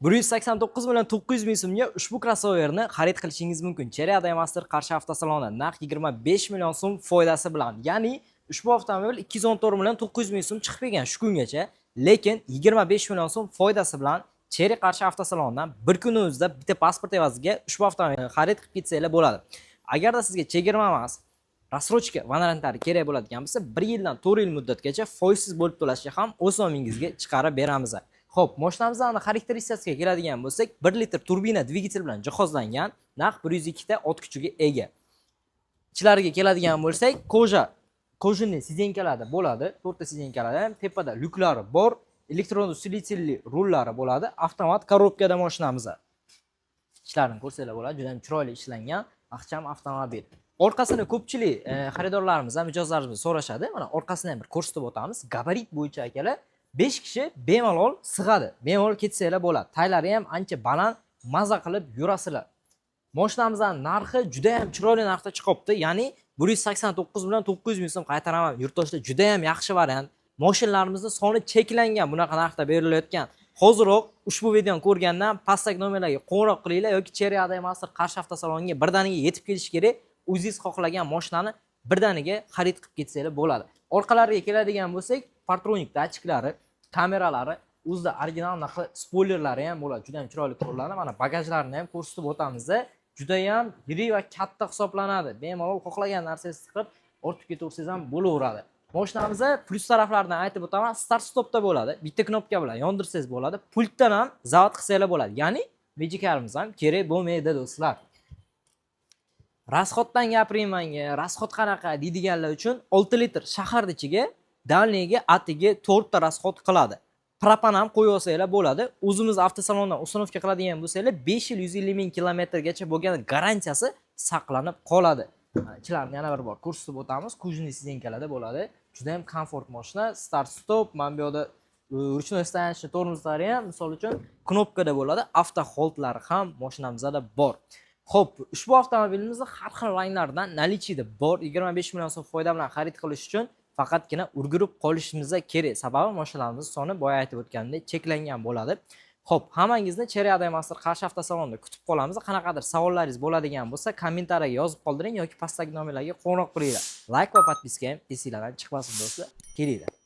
189 million 900 ming so'mga ushbu crossoverni xarid qilishingiz mumkin. Cherry Adaymaster Qarshi avtosalonida narx 25 million so'm foydasi bilan. Ya'ni ushbu avtomobil 214 million 900 ming so'm chiqib kelgan shu kungacha, lekin 25 million so'm foydasi bilan Cherry Qarshi avtosalonidan bir kun o'zida bitta pasport evaziga ushbu avtomobilni xarid qilib ketsanglar bo'ladi. Agarda sizga chegirma emas, rassrochka variantlari kerak bo'ladigan bo'lsa, 1 yildan 4 yil muddatgacha foizsiz bo'lib to'lashga ham o'z nomingizga chiqarib beramiz. Xo'p, mashinamizning xarakteristikasiga keladigan bo'lsak, 1 litr turbina dvigatel bilan jihozlangan, naq 102 ta ot kuchiga ega. Ichlariga keladigan bo'lsak, kojinli sidenkalarda bo'ladi, 4 ta sidenkalarda, tepada lyuklari bor, elektron ustilitelli rullari bo'ladi, avtomat korobkada mashinamiz. Ishlarini ko'rsanglar bo'ladi, juda ham chiroyli ishlangan, ixcham avtomobil. Orqasini ko'pchilik xaridorlarimiz ham mijozlarimiz so'rashadi. Mana orqasini ham bir ko'rsatib o'tamiz. Gabarit bo'yicha akalar 5 kishi bemalol sig'adi. Bemalol ketsanglar bo'ladi. Taylari ham ancha baland, maza qilib yurasizlar. Mashinamizning narxi juda ham chiroyli narxda chiqibdi. Ya'ni 189 million 900 ming so'm qaytaraman. Yurtdoshlar juda ham yaxshi variant. Mashinalarimizni soni cheklangan bunaqa narxda berilayotgan. Hoziroq ushbu videoni ko'rgandan pastdagi nomerlarga qo'ng'iroq qilinglar yoki Cherry Adaymaster Qarshi avtosaloniga birdaniga yetib kelish kerak. O'zingiz xohlagan mashinani birdaniga xarid qilib ketsanglar bo'ladi. Orqalariga keladigan bo'lsak, Partronik datchiklari, kameralari, o'zida original narxi spoilerlari ham bo'ladi. Juda ham chiroyli quriladi. Mana bagajlarini ham ko'rsatib o'tamiz. Juda ham yirik va katta hisoblanadi. Bemalol xohlagan narsangizni qilib ortib ketaversangiz ham bo'laveradi. Mashinamiz plus taraflaridan aytib o'taman, start stopda bo'ladi. Bitta knopka bilan yondirsangiz bo'ladi. Pultdan ham zavod qilsanglar bo'ladi. Ya'ni Magicalimiz ham kerak bo'lmaydi do'stlar. Rasxoddan gapiring menga, rasxod qanaqa deydiganlar uchun 6 litr shaharning ichiga, dalniga, atiga 4 ta rasxod qiladi. Propan ham qo'yib olsanglar bo'ladi. O'zimiz avtosalondan uстановка qiladigan bo'lsanglar 5 yil 150 ming kilometrgacha bo'lgan garantiyasi saqlanib qoladi. Ichlarni yana bir bor ko'rsatib o'tamiz. Kujniy sidenkalarda bo'ladi. Juda ham komfort mashina, start stop, mana bu yerda ruchnoy stoyanchni tormozlari ham misol uchun knopkada bo'ladi. Avto holdlari ham mashinamizda bor. Xo'p, ushbu avtomobilimizni har xil ranglardan nalichida bor. 25 million so'm foyda bilan xarid qilish uchun faqatgina ulgurib qolishimiz kerak. Sababi mashinalarimiz soni boya aytib o'tgandek cheklangan bo'ladi. Xo'p, hammangizni Cherry Adaymaster Qarshi avtosalonida kutib qolamiz. Qanaqadir savollaringiz bo'ladigan bo'lsa, kommentariyaga yozib qoldiring yoki pastdagi nomerlarga qo'ng'iroq qilinglar. Like va podpiska ham esinglardan chiqmasin do'stlar. Kelinglar.